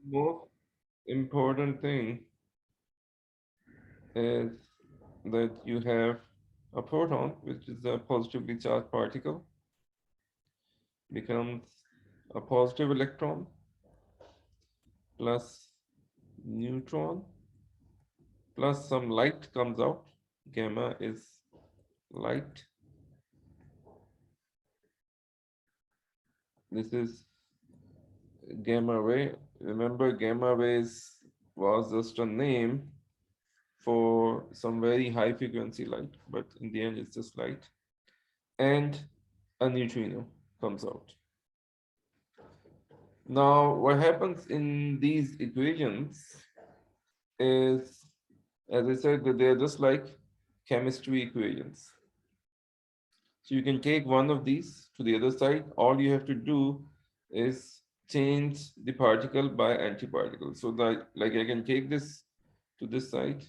most important thing is that you have a proton, which is a positively charged particle, becomes a positive electron plus neutron plus some light comes out. Gamma is light. This is gamma ray. Remember, gamma rays was just a name for some very high frequency light, but in the end, it's just light. And a neutrino comes out. Now, what happens in these equations is, as I said, that they're just like chemistry equations. So you can take one of these to the other side. All you have to do is change the particle by antiparticle. So that, like, I can take this to this side,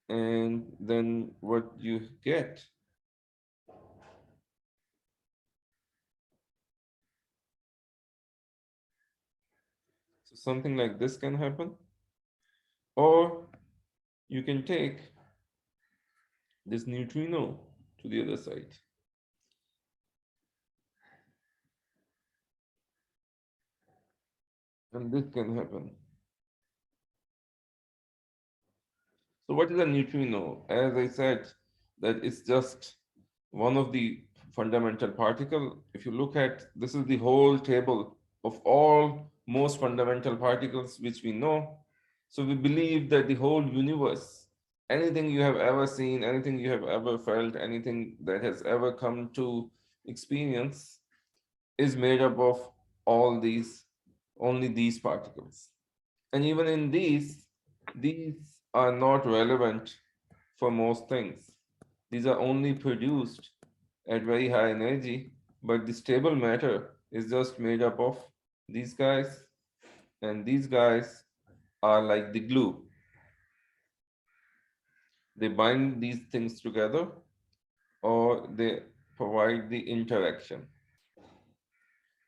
and then what you get, so something like this can happen, or you can take this neutrino to the other side, and this can happen. So what is a neutrino? As I said, that it's just one of the fundamental particle. If you look at, this is the whole table of all most fundamental particles which we know. So we believe that the whole universe, anything you have ever seen, anything you have ever felt, anything that has ever come to experience is made up of all these, only these particles. And even in these are not relevant for most things. These are only produced at very high energy, but the stable matter is just made up of these guys, and these guys are like the glue. They bind these things together, or they provide the interaction.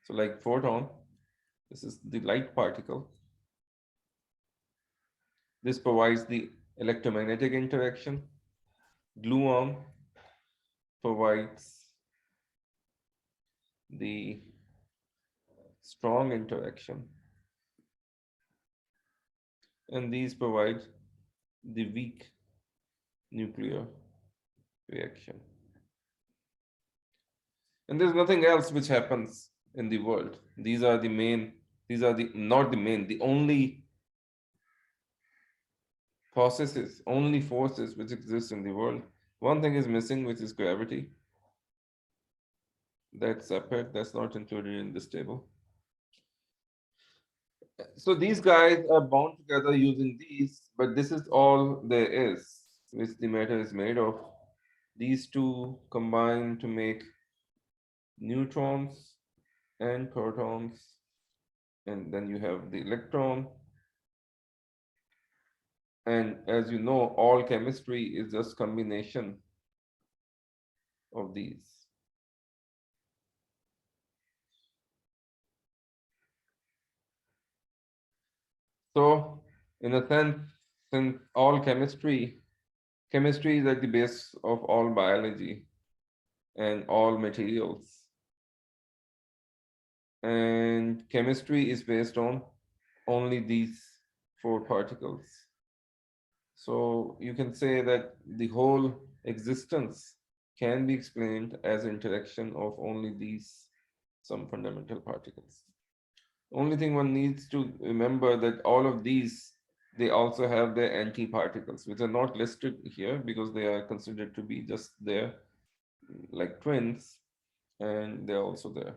So like photon, this is the light particle. This provides the electromagnetic interaction. Gluon provides the strong interaction, and these provide the weak nuclear reaction. And there's nothing else which happens in the world. These are the main, these are the not the main, the only processes, only forces which exist in the world. One thing is missing, which is gravity. That's separate, that's not included in this table. So these guys are bound together using these, but this is all there is, which the matter is made of. These two combine to make neutrons and protons, and then you have the electron. And as you know, all chemistry is just combination of these. So in a sense, since all chemistry is at the base of all biology and all materials. And chemistry is based on only these four particles. So you can say that the whole existence can be explained as interaction of only these some fundamental particles. Only thing one needs to remember that all of these, they also have their antiparticles, which are not listed here because they are considered to be just there like twins, and they're also there.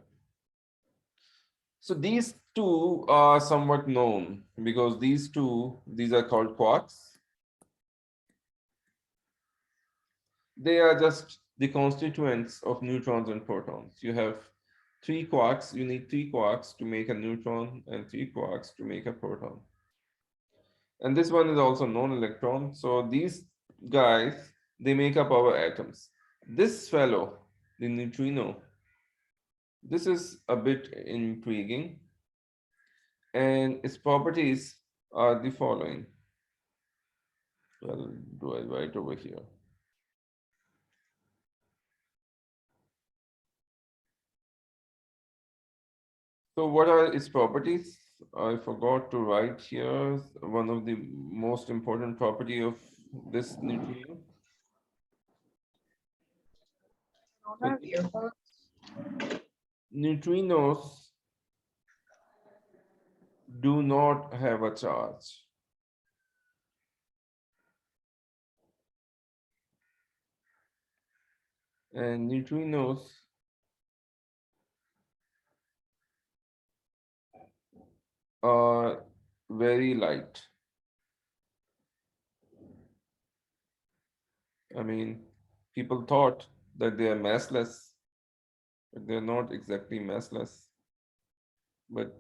So these two are somewhat known because these are called quarks. They are just the constituents of neutrons and protons. You have three quarks, you need three quarks to make a neutron and three quarks to make a proton. And this one is also non-electron. So these guys, they make up our atoms. This fellow, the neutrino, this is a bit intriguing And its properties are the following. Well, do I write over here? So what are its properties? I forgot to write here one of the most important property of this neutrino. So neutrinos do not have a charge. And neutrinos are very light. I mean, people thought that they are massless, but they're not exactly massless. But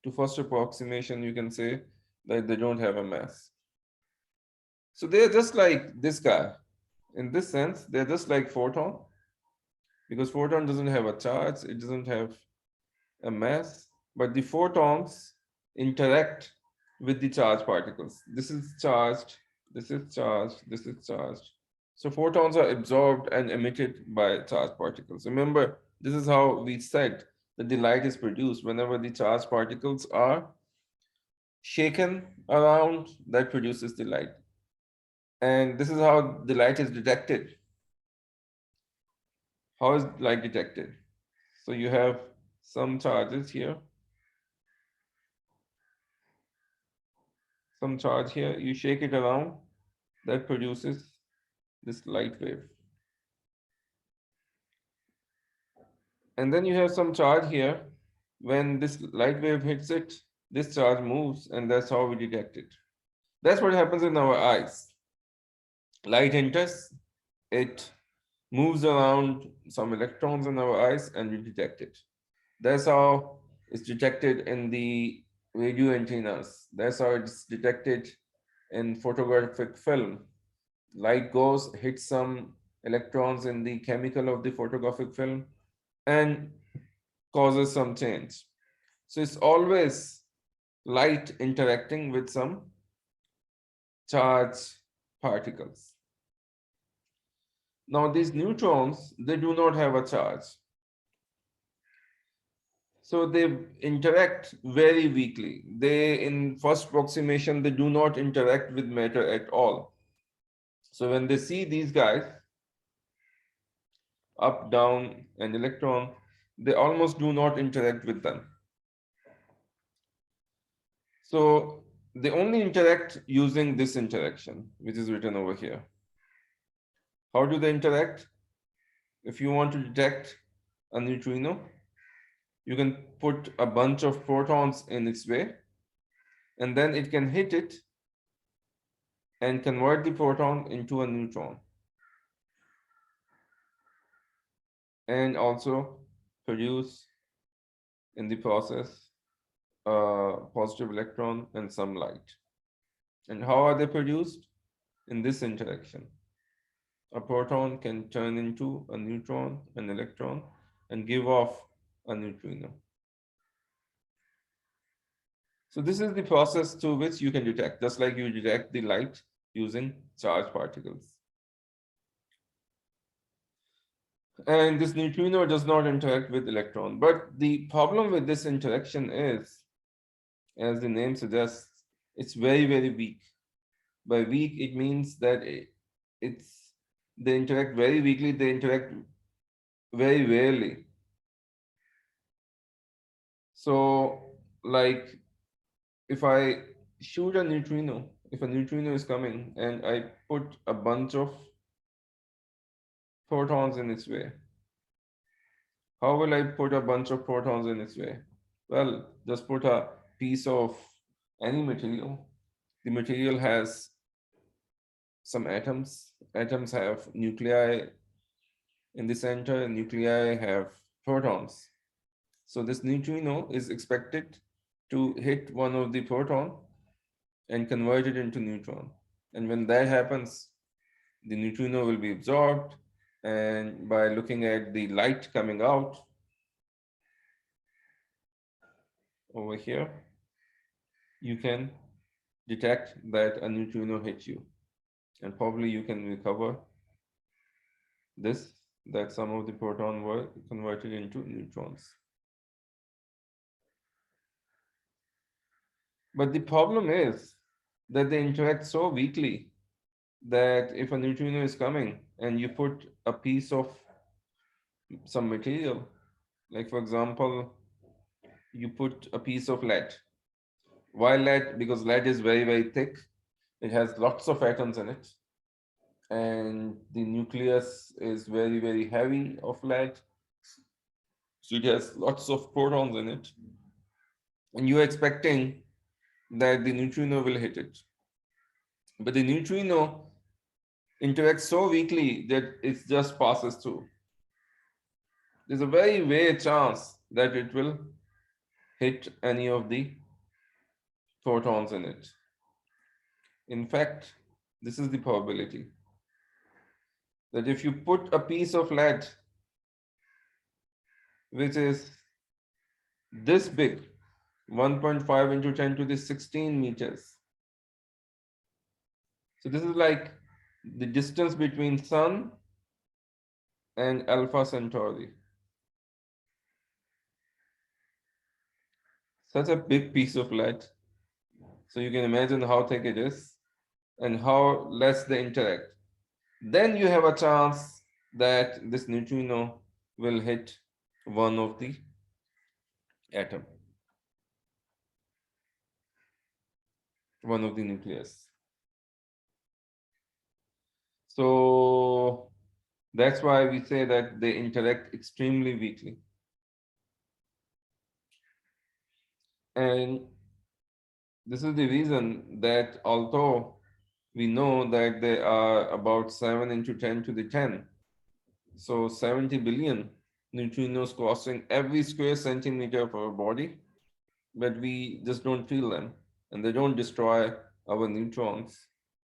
to first approximation, you can say that they don't have a mass. So they're just like this guy. In this sense, they're just like photon, because photon doesn't have a charge, it doesn't have a mass, but the photons interact with the charged particles. This is charged, this is charged, this is charged. So photons are absorbed and emitted by charged particles. Remember, this is how we said that the light is produced whenever the charged particles are shaken around, that produces the light. And this is how the light is detected. How is light detected? So you have some charges here, some charge here, you shake it around, that produces this light wave. And then you have some charge here. When this light wave hits it, this charge moves, and that's how we detect it. That's what happens in our eyes. Light enters, it moves around some electrons in our eyes, and we detect it. That's how it's detected in the radio antennas. That's how it's detected in photographic film. Light goes, hits some electrons in the chemical of the photographic film, and causes some change. So it's always light interacting with some charged particles. Now these neutrons, they do not have a charge. So they interact very weakly. They, in first approximation, they do not interact with matter at all. So when they see these guys, up, down, and electron, they almost do not interact with them. So they only interact using this interaction, which is written over here. How do they interact? If you want to detect a neutrino, you can put a bunch of protons in its way, and then it can hit it and convert the proton into a neutron, and also produce in the process a positive electron and some light. And how are they produced? In this interaction. A proton can turn into a neutron, an electron, and give off a neutrino. So this is the process through which you can detect, just like you detect the light using charged particles. And this neutrino does not interact with electron. But the problem with this interaction is, as the name suggests, it's very, very weak. By weak, it means that it's they interact very weakly, they interact very rarely. So, like, if I shoot a neutrino, if a neutrino is coming and I put a bunch of protons in its way, how will I put a bunch of protons in its way? Well, just put a piece of any material. The material has some atoms. Atoms have nuclei in the center, and nuclei have protons. So this neutrino is expected to hit one of the proton and convert it into neutron. And when that happens, the neutrino will be absorbed. And by looking at the light coming out over here, you can detect that a neutrino hit you, and probably you can recover this, that some of the proton were converted into neutrons. But the problem is that they interact so weakly that if a neutrino is coming and you put a piece of some material, like for example, you put a piece of lead. Why lead? Because lead is very, very thick. It has lots of atoms in it. And the nucleus is very, very heavy of lead. So it has lots of protons in it. And you're expecting that the neutrino will hit it. But the neutrino interacts so weakly that it just passes through. There's a very rare chance that it will hit any of the protons in it. In fact, this is the probability that if you put a piece of lead which is this big, 1.5 into 10 to the 16 meters. So this is like the distance between Sun and Alpha Centauri. Such a big piece of lead. So you can imagine how thick it is and how less they interact. Then you have a chance that this neutrino will hit one of the atom, one of the nucleus. So that's why we say that they interact extremely weakly. And this is the reason that although we know that there are about 7 into 10 to the 10, so 70 billion neutrinos crossing every square centimeter of our body, but we just don't feel them. And they don't destroy our neutrons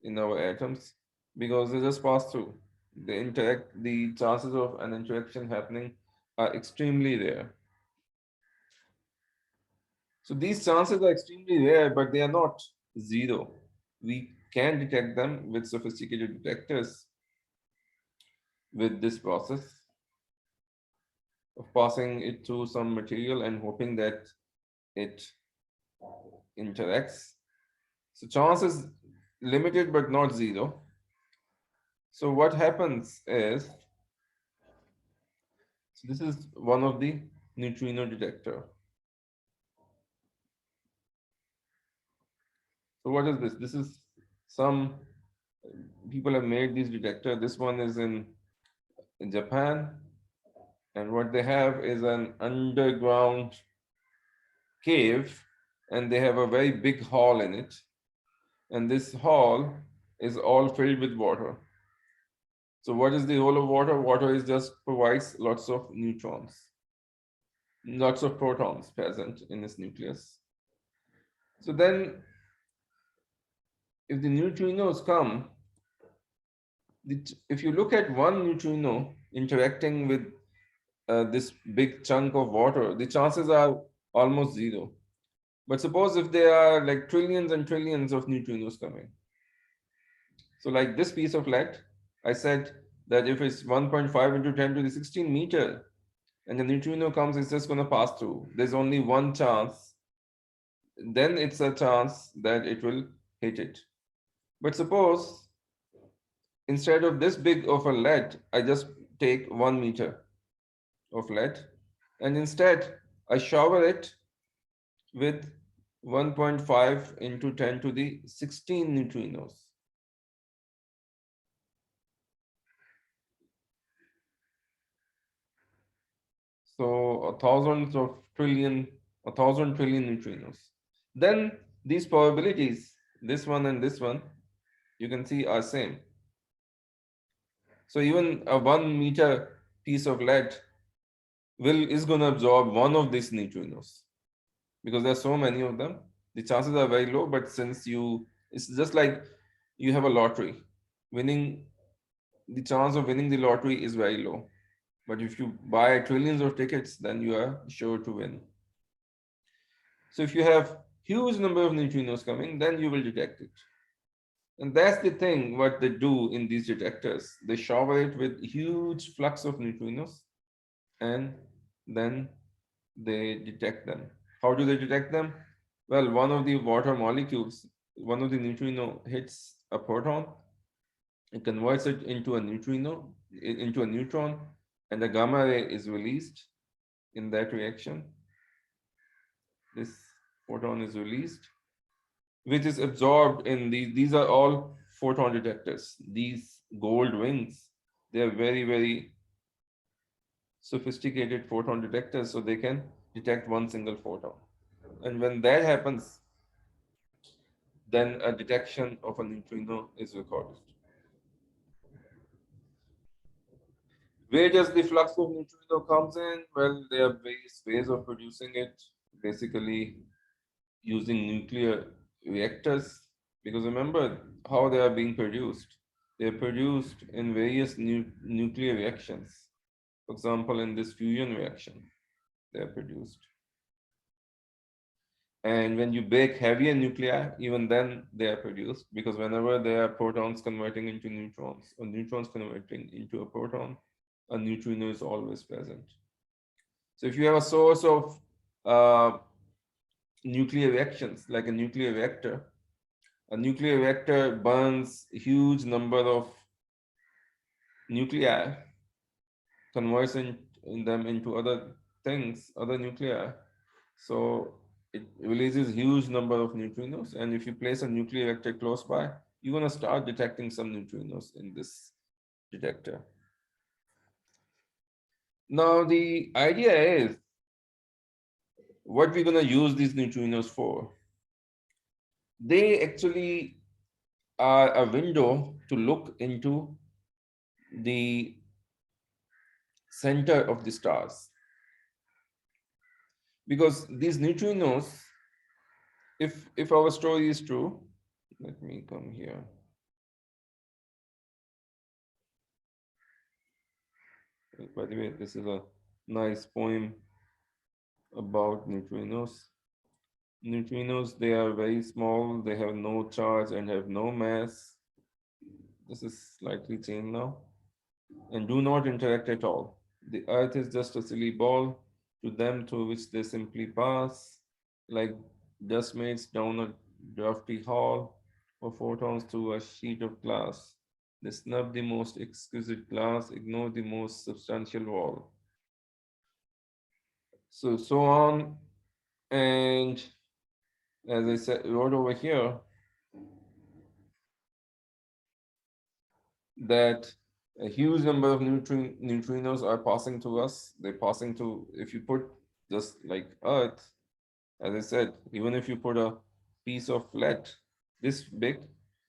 in our atoms because they just pass through. They interact, the chances of an interaction happening are extremely rare. So these chances are extremely rare, but they are not zero. We can detect them with sophisticated detectors with this process of passing it through some material and hoping that it interacts. So chance is limited but not zero. So what happens is, so this is one of the neutrino detector. So what is this? This is some people have made this detector. This one is in Japan, and what they have is an underground cave, and they have a very big hall in it, and this hall is all filled with water. So what is the role of water? Water is just provides lots of neutrons, lots of protons present in its nucleus. So then if the neutrinos come, if you look at one neutrino interacting with this big chunk of water, the chances are almost zero. But suppose if there are like trillions and trillions of neutrinos coming. So like this piece of lead, I said that if it's 1.5 into 10 to the 16 meter and the neutrino comes, it's just going to pass through. There's only one chance. Then it's a chance that it will hit it. But suppose instead of this big of a lead, I just take 1 meter of lead and instead I shower it with 1.5 into 10 to the 16 neutrinos. So a thousand trillion neutrinos. Then these probabilities, this one and this one, you can see are same. So even a 1 meter piece of lead is going to absorb one of these neutrinos because there are so many of them. The chances are very low, but since it's just like you have a lottery. Winning, the chance of winning the lottery is very low. But if you buy trillions of tickets, then you are sure to win. So if you have huge number of neutrinos coming, then you will detect it. And that's the thing, what they do in these detectors. They shower it with huge flux of neutrinos, and then they detect them. How do they detect them? Well, one of the water molecules, one of the neutrino hits a proton, it converts it into a neutrino, into a neutron, and the gamma ray is released in that reaction. This photon is released, which is absorbed in these are all photon detectors. These gold wings, they are very, very sophisticated photon detectors, so they can detect one single photon. And when that happens, then a detection of a neutrino is recorded. Where does the flux of neutrino comes in? Well, there are various ways of producing it. Basically, using nuclear reactors, because remember how they are being produced. They are produced in various nuclear reactions. For example, in this fusion reaction, they are produced. And when you bake heavier nuclei, even then they are produced, because whenever there are protons converting into neutrons or neutrons converting into a proton, a neutrino is always present. So if you have a source of nuclear reactions, like a nuclear reactor burns a huge number of nuclei, converts in them into other things, other nuclei. So it releases huge number of neutrinos. And if you place a nuclear reactor close by, you're going to start detecting some neutrinos in this detector. Now, the idea is what we're going to use these neutrinos for. They actually are a window to look into the center of the stars. Because these neutrinos, if our story is true, let me come here. By the way, this is a nice poem about neutrinos. Neutrinos, they are very small, they have no charge and have no mass. This is slightly changed now. And do not interact at all. The earth is just a silly ball to them through which they simply pass, like dustmates down a drafty hall, or photons through a sheet of glass. They snub the most exquisite glass, ignore the most substantial wall. So on. And as I said, wrote over here, that a huge number of neutrinos are passing to us. They're passing to, if you put just like Earth, as I said, even if you put a piece of flat this big,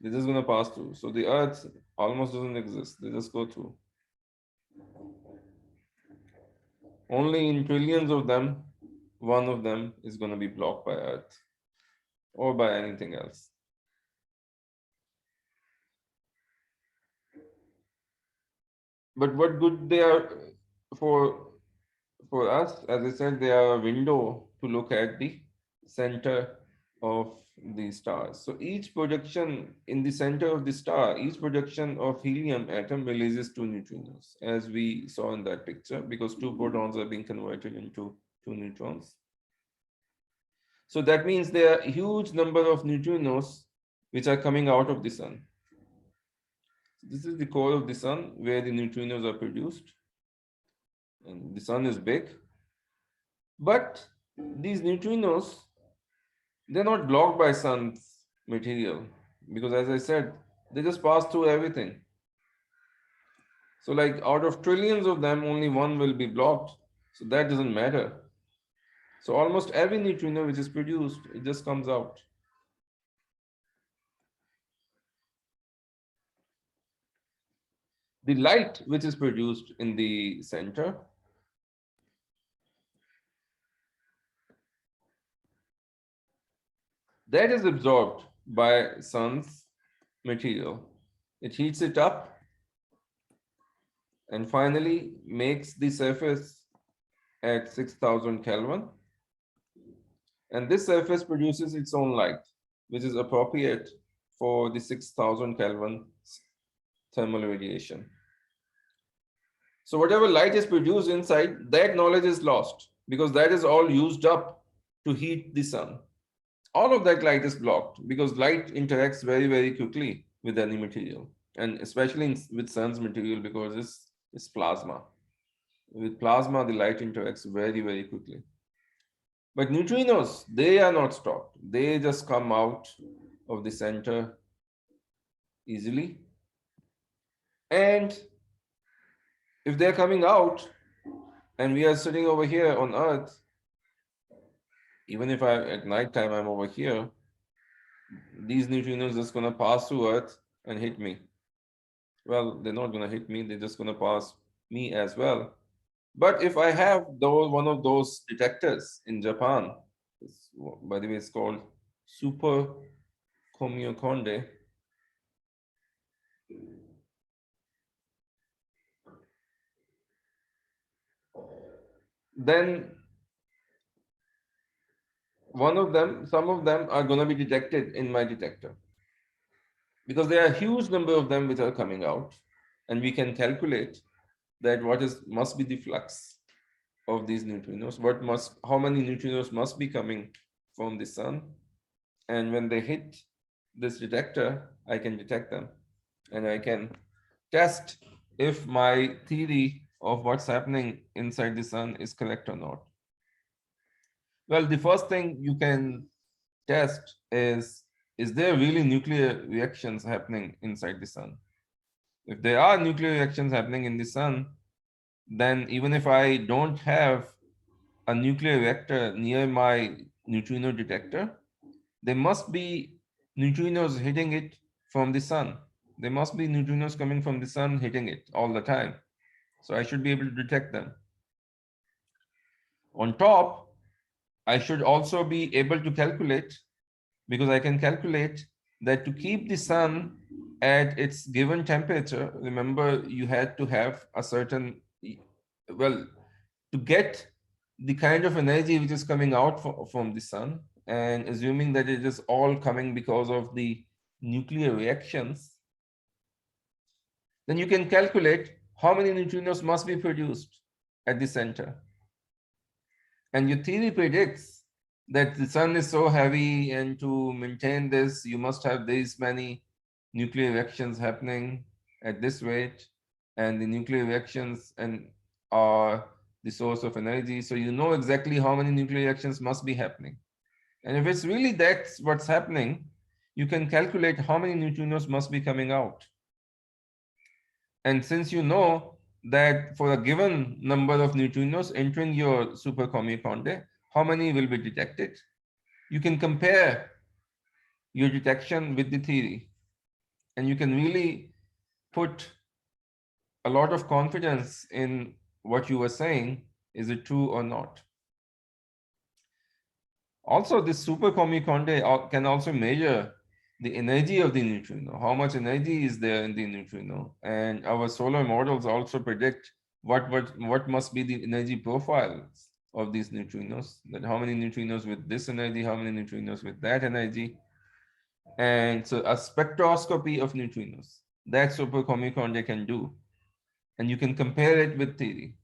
they're just going to pass through. So the Earth almost doesn't exist. They just go through. Only in trillions of them, one of them is going to be blocked by Earth or by anything else. But what good they are for for us, as I said, they are a window to look at the center of the stars. So each projection in the center of the star, each projection of helium atom releases two neutrinos, as we saw in that picture, because two protons are being converted into two neutrons. So that means there are a huge number of neutrinos which are coming out of the sun. This is the core of the sun where the neutrinos are produced. And the sun is big. But these neutrinos, they're not blocked by sun's material, because as I said, they just pass through everything. So like out of trillions of them, only one will be blocked. So that doesn't matter. So almost every neutrino which is produced, it just comes out. The light which is produced in the center, that is absorbed by sun's material. It heats it up and finally makes the surface at 6,000 Kelvin. And this surface produces its own light, which is appropriate for the 6,000 Kelvin thermal radiation. So whatever light is produced inside, that knowledge is lost because that is all used up to heat the sun. All of that light is blocked because light interacts very, very quickly with any material, and especially with sun's material because it's plasma. With plasma, the light interacts very, very quickly. But neutrinos, they are not stopped. They just come out of the center easily. And if they're coming out and we are sitting over here on Earth, even if at night time I'm over here, these neutrinos just gonna pass through Earth and hit me. Well, they're not gonna hit me, they're just gonna pass me as well. But if I have one of those detectors in Japan, by the way, it's called Super Komiokonde. Then some of them are going to be detected in my detector because there are a huge number of them which are coming out, and we can calculate that must be the flux of these neutrinos, how many neutrinos must be coming from the sun, and when they hit this detector, I can detect them, and I can test if my theory of what's happening inside the sun is correct or not. Well, the first thing you can test is there really nuclear reactions happening inside the sun? If there are nuclear reactions happening in the sun, then even if I don't have a nuclear reactor near my neutrino detector, there must be neutrinos hitting it from the sun. There must be neutrinos coming from the sun hitting it all the time. So I should be able to detect them. On top, I should also be able to calculate, because I can calculate that to keep the sun at its given temperature, remember you had to have a certain, well, to get the kind of energy which is coming out from the sun, and assuming that it is all coming because of the nuclear reactions, then you can calculate how many neutrinos must be produced at the center. And your theory predicts that the sun is so heavy, and to maintain this, you must have these many nuclear reactions happening at this rate, and the nuclear reactions are the source of energy. So you know exactly how many nuclear reactions must be happening. And if it's really that's what's happening, you can calculate how many neutrinos must be coming out. And since you know that for a given number of neutrinos entering your super Komikonde, how many will be detected, you can compare your detection with the theory. And you can really put a lot of confidence in what you were saying. Is it true or not? Also, this super Komikonde can also measure the energy of the neutrino, how much energy is there in the neutrino. And our solar models also predict what must be the energy profiles of these neutrinos, that how many neutrinos with this energy, how many neutrinos with that energy. And so a spectroscopy of neutrinos, that super Komikonde can do. And you can compare it with theory.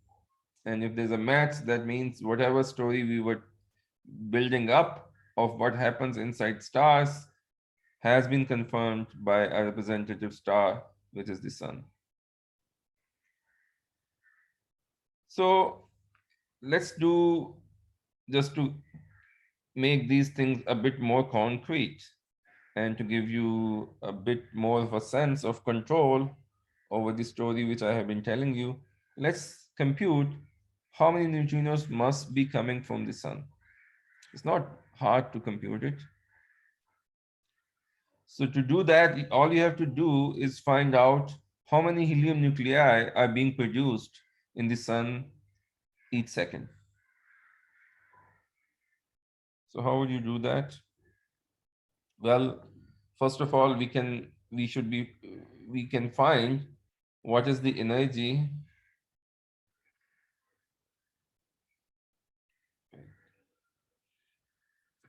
And if there's a match, that means whatever story we were building up of what happens inside stars has been confirmed by a representative star, which is the sun. So let's do, just to make these things a bit more concrete and to give you a bit more of a sense of control over the story which I have been telling you, let's compute how many neutrinos must be coming from the sun. It's not hard to compute it. So to do that, all you have to do is find out how many helium nuclei are being produced in the sun each second. So how would you do that? Well, first of all, we can find what is the energy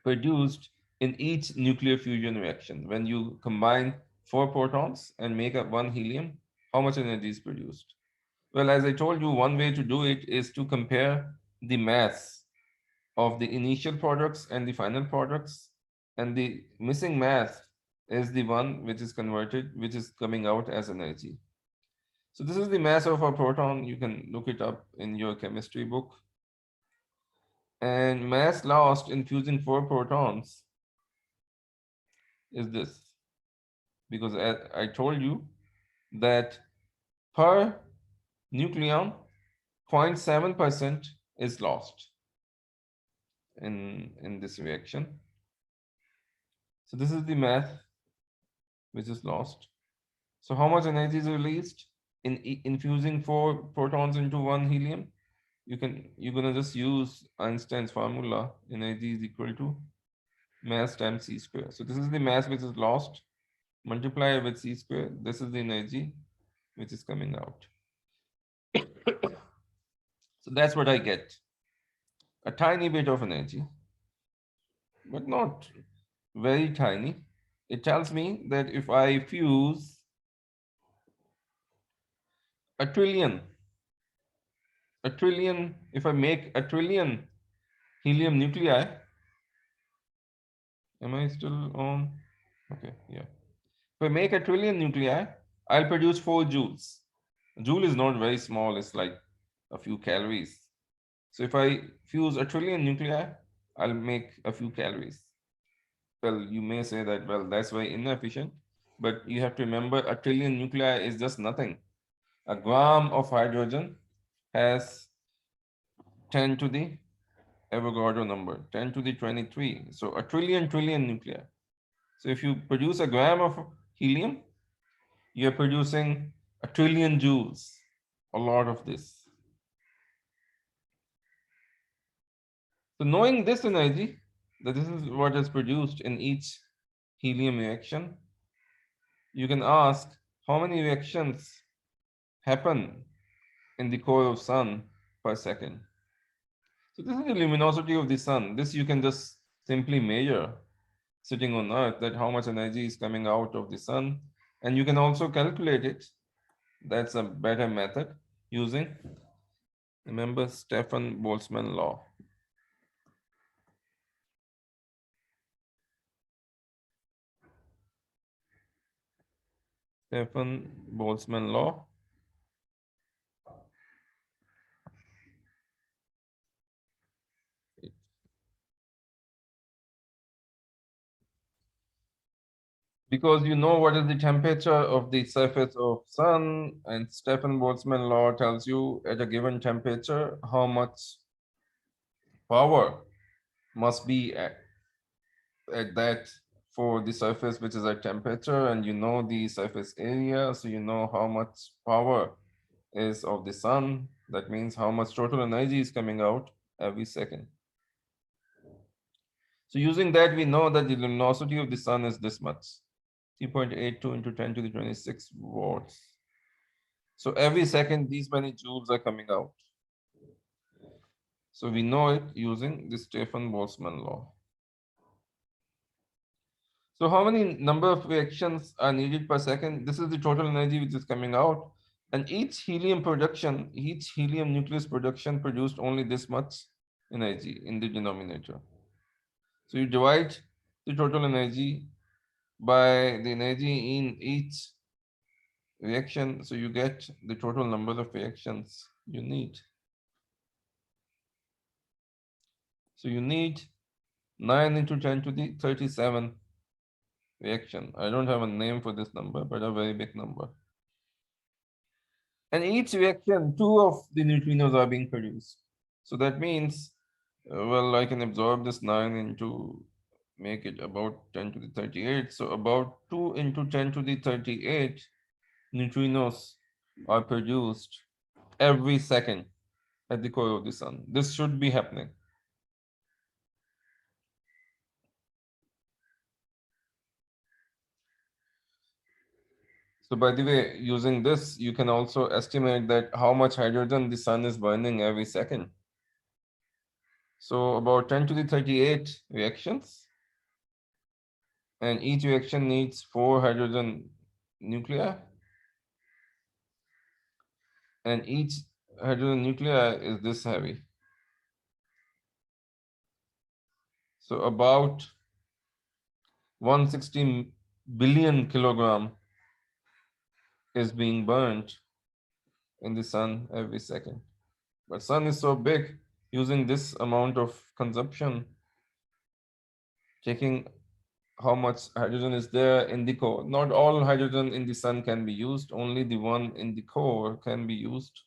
produced in each nuclear fusion reaction. When you combine four protons and make up one helium, how much energy is produced? Well, as I told you, one way to do it is to compare the mass of the initial products and the final products, and the missing mass is the one which is converted, which is coming out as energy. So this is the mass of a proton. You can look it up in your chemistry book. And mass lost in fusing four protons is this, because I told you that per nucleon, 0.7% is lost in this reaction. So this is the mass which is lost. So how much energy is released in infusing four protons into one helium? You're gonna just use Einstein's formula. Energy is equal to mass times c square. So this is the mass which is lost. Multiply with c square. This is the energy which is coming out. So that's what I get. A tiny bit of energy, but not very tiny. It tells me that if I fuse a trillion, if I make a trillion helium nuclei, am I still on? Okay, yeah. If I make a trillion nuclei, I'll produce 4 joules. A joule is not very small, it's like a few calories. So if I fuse a trillion nuclei, I'll make a few calories. Well, you may say that, well, that's very inefficient, but you have to remember a trillion nuclei is just nothing. A gram of hydrogen has 10 to the Avogadro number, 10 to the 23. So a trillion nuclei. So if you produce a gram of helium, you're producing a trillion joules, a lot of this. So knowing this energy, that this is what is produced in each helium reaction, you can ask how many reactions happen in the core of sun per second. So this is the luminosity of the sun. This you can just simply measure sitting on Earth, that how much energy is coming out of the sun. And you can also calculate it. That's a better method using, remember, Stefan Boltzmann law. Stefan Boltzmann law. Because you know what is the temperature of the surface of sun, and Stefan Boltzmann law tells you at a given temperature how much power must be at that for the surface which is at temperature, and you know the surface area, so you know how much power is of the sun. That means how much total energy is coming out every second. So using that, we know that the luminosity of the sun is this much, 3.82 into 10 to the 26 watts. So every second, these many joules are coming out. So we know it using the Stefan Boltzmann law. So how many number of reactions are needed per second? This is the total energy which is coming out. And each helium nucleus production produced only this much energy in the denominator. So you divide the total energy by the energy in each reaction. So you get the total number of reactions you need. So you need 9 into 10 to the 37 reaction. I don't have a name for this number, but a very big number. And each reaction, 2 of the neutrinos are being produced. So that means, well, I can absorb this 9 into, make it about 10 to the 38. So about 2 into 10 to the 38 neutrinos are produced every second at the core of the sun. This should be happening. So by the way, using this, you can also estimate that how much hydrogen the sun is burning every second. So about 10 to the 38 reactions, and each reaction needs 4 hydrogen nuclei, and each hydrogen nuclei is this heavy. So about 160 billion kilogram is being burnt in the sun every second. But sun is so big, using this amount of consumption, checking how much hydrogen is there in the core. Not all hydrogen in the sun can be used, only the one in the core can be used.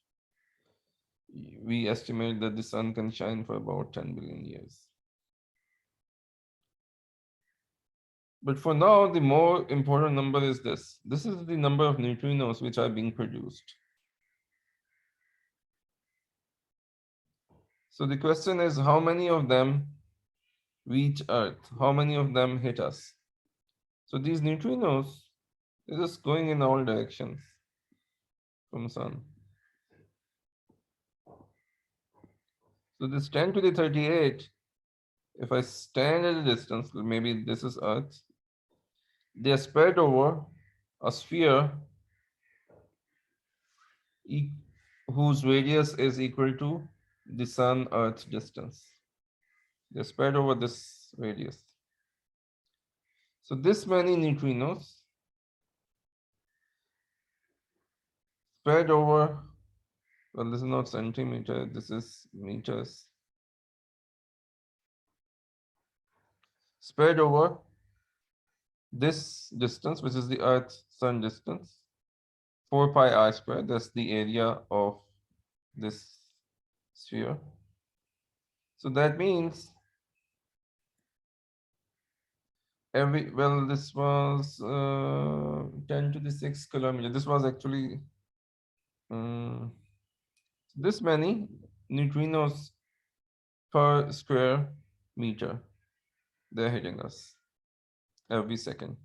We estimate that the sun can shine for about 10 billion years. But for now, the more important number is this. This is the number of neutrinos which are being produced. So the question is, how many of them reach Earth? How many of them hit us? So these neutrinos, they're just going in all directions from sun. So this 10 to the 38, if I stand at a distance, maybe this is Earth, they are spread over a sphere whose radius is equal to the Sun-Earth distance. They're spread over this radius. So this many neutrinos spread over, well, this is not centimeter, this is meters. Spread over this distance, which is the Earth-Sun distance, 4 pi r squared, that's the area of this sphere. So that means this was 10 to the 6 kilometer. This was actually this many neutrinos per square meter. They're hitting us every second.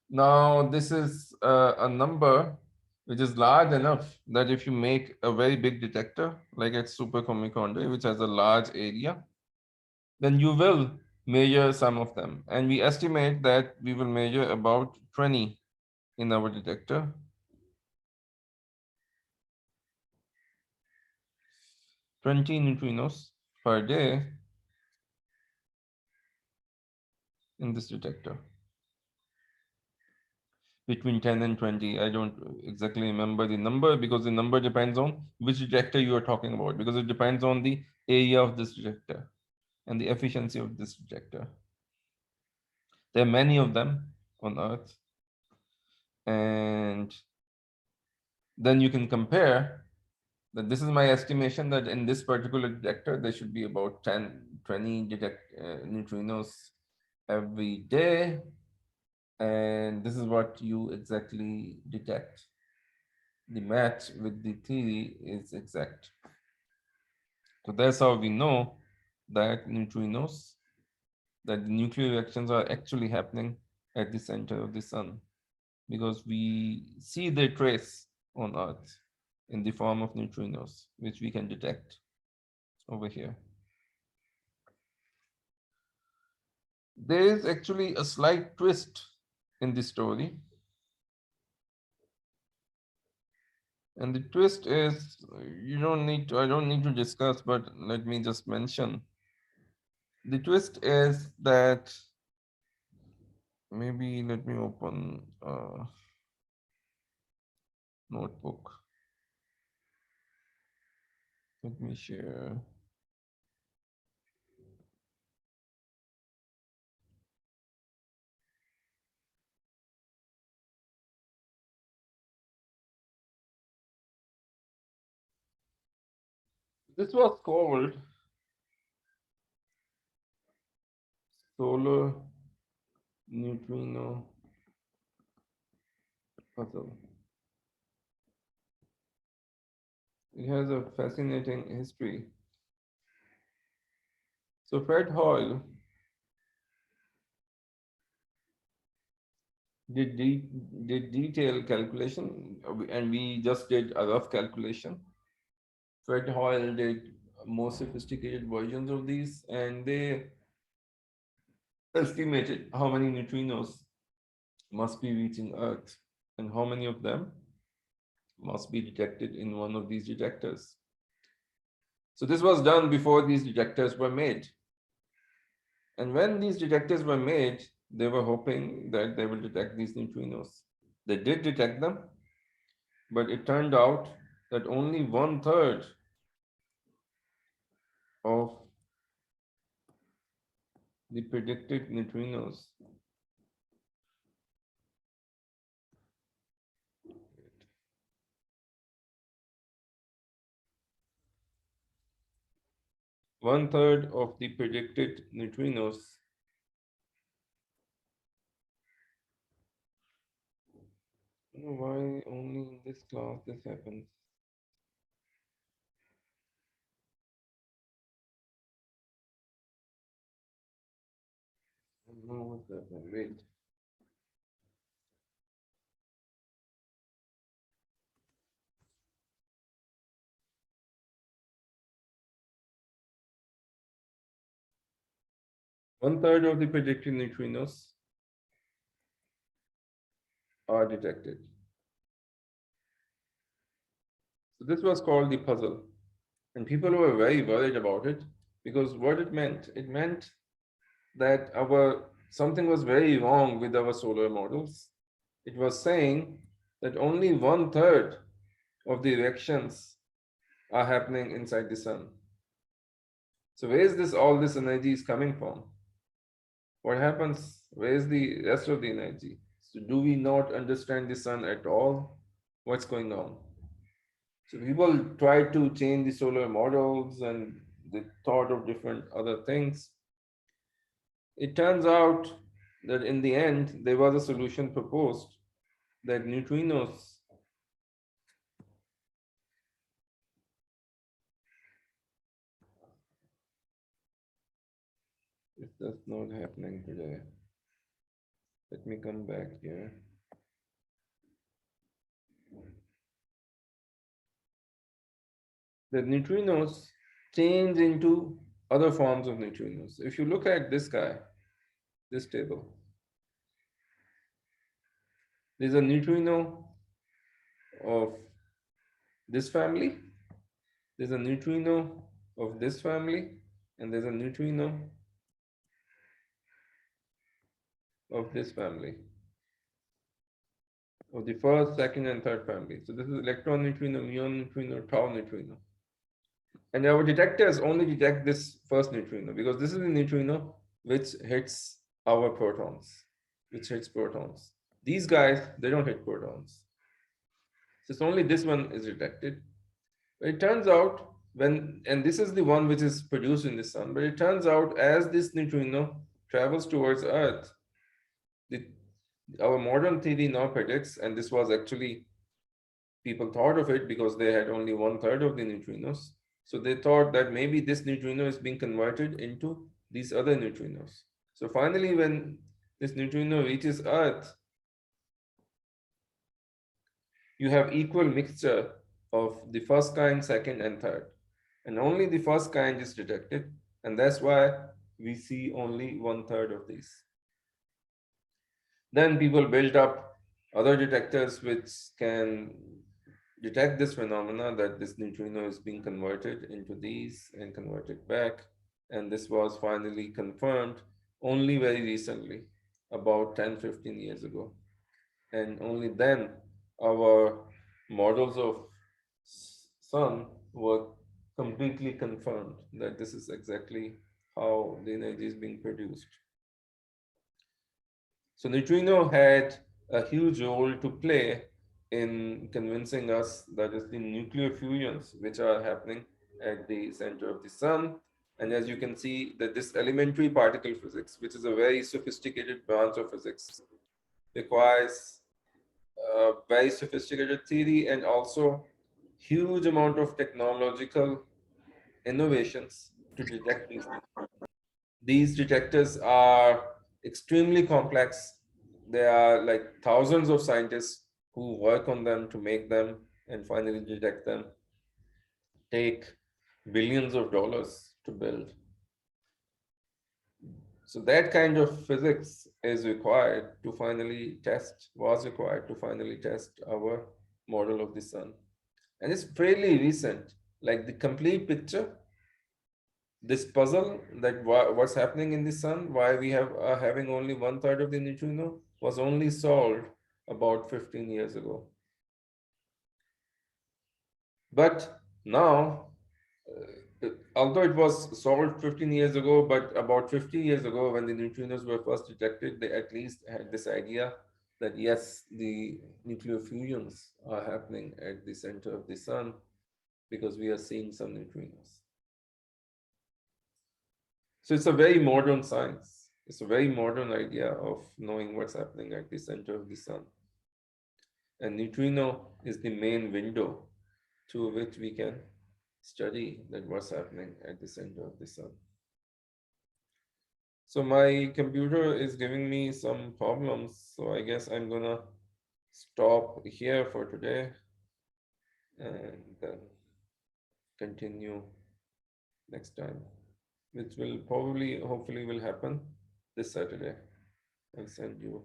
Now, this is a number which is large enough that if you make a very big detector, like at superconductor, which has a large area, then you will measure some of them. And we estimate that we will measure about 20 in our detector. 20 neutrinos per day in this detector. Between 10 and 20. I don't exactly remember the number because the number depends on which detector you are talking about, because it depends on the area of this detector and the efficiency of this detector. There are many of them on Earth. And then you can compare that this is my estimation that in this particular detector, there should be about 10, 20 neutrinos every day. And this is what you exactly detect. The match with the theory is exact. So that's how we know that neutrinos, that the nuclear reactions are actually happening at the center of the sun, because we see their trace on Earth in the form of neutrinos, which we can detect over here. There is actually a slight twist in the story. And the twist is, I don't need to discuss, but let me just mention. The twist is that, maybe let me open a notebook. Let me share. This was called solar neutrino puzzle. It has a fascinating history. So Fred Hoyle did detailed calculation, and we just did a rough calculation. Fred Hoyle did more sophisticated versions of these, and they estimated how many neutrinos must be reaching Earth and how many of them must be detected in one of these detectors. So this was done before these detectors were made. And when these detectors were made, they were hoping that they will detect these neutrinos. They did detect them, but it turned out that only 1/3 of the predicted neutrinos 1/3 of the predicted neutrinos. I don't know why only in this class this happens. I don't know what's happening. Wait. 1/3 of the predicted neutrinos are detected. So this was called the puzzle. And people were very worried about it because what it meant that our something was very wrong with our solar models. It was saying that only 1/3 of the reactions are happening inside the sun. So where is this all this energy is coming from? What happens? Where is the rest of the energy? So do we not understand the sun at all? What's going on? So people tried to change the solar models and they thought of different other things. It turns out that in the end, there was a solution proposed that neutrinos is just not happening today. Let me come back here. The neutrinos change into other forms of neutrinos. If you look at this guy, this table, there's a neutrino of this family, there's a neutrino of this family, and there's a neutrino of this family, of the first, second, and third family. So this is electron neutrino, muon neutrino, tau neutrino. And our detectors only detect this first neutrino because this is the neutrino which hits our protons, which hits protons. These guys, they don't hit protons. So it's only this one is detected. But it turns out and this is the one which is produced in the sun, but it turns out as this neutrino travels towards Earth, the, our modern theory now predicts, and this was actually people thought of it because they had only 1/3 of the neutrinos. So they thought that maybe this neutrino is being converted into these other neutrinos. So finally, when this neutrino reaches Earth, you have equal mixture of the first kind, second, and third. And only the first kind is detected. And that's why we see only 1/3 of these. Then people built up other detectors which can detect this phenomena that this neutrino is being converted into these and converted back. And this was finally confirmed only very recently, about 10-15 years ago. And only then our models of sun were completely confirmed that this is exactly how the energy is being produced. So neutrino had a huge role to play in convincing us that it's the nuclear fusions which are happening at the center of the sun. And as you can see that this elementary particle physics, which is a very sophisticated branch of physics, requires a very sophisticated theory and also huge amount of technological innovations to detect these things. These detectors are extremely complex. There are like thousands of scientists who work on them to make them and finally detect them. Take billions of dollars to build. So that kind of physics is required to finally test, was required to finally test our model of the sun. And it's fairly recent. Like the complete picture, this puzzle that what's happening in the sun, why we have having only one third of the neutrino, was only solved about 15 years ago. But now, although it was solved 15 years ago, but about 50 years ago, when the neutrinos were first detected, they at least had this idea that yes, the nuclear fusions are happening at the center of the sun because we are seeing some neutrinos. So it's a very modern science. It's a very modern idea of knowing what's happening at the center of the sun. And neutrino is the main window through which we can study that what's happening at the center of the sun. So my computer is giving me some problems. So I guess I'm gonna stop here for today and then continue next time, which will probably, hopefully, will happen this Saturday. I'll send you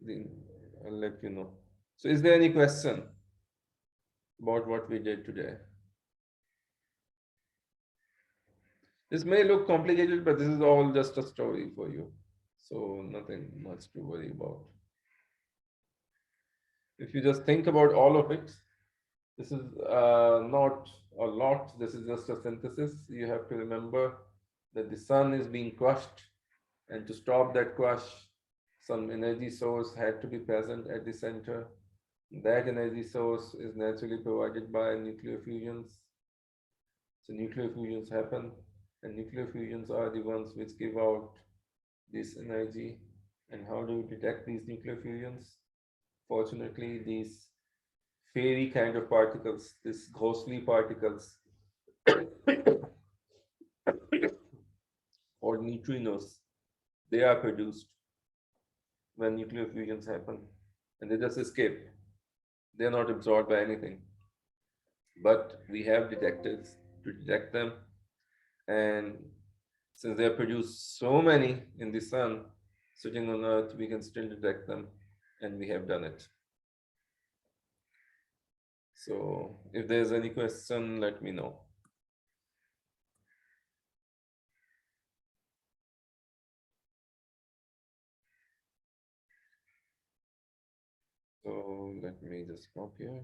the, I'll let you know. So is there any question about what we did today? This may look complicated, but this is all just a story for you. So nothing much to worry about. If you just think about all of it, this is not a lot. This is just a synthesis. You have to remember that the sun is being crushed, and to stop that crush, some energy source had to be present at the center. That energy source is naturally provided by nuclear fusions. So nuclear fusions happen, and nuclear fusions are the ones which give out this energy. And how do you detect these nuclear fusions? Fortunately, these fairy kind of particles, these ghostly particles, or neutrinos, they are produced when nuclear fusions happen, and they just escape. They're not absorbed by anything. But we have detectors to detect them, and since they are produced so many in the sun, sitting on Earth, we can still detect them, and we have done it. So if there's any question, let me know. So let me just stop here.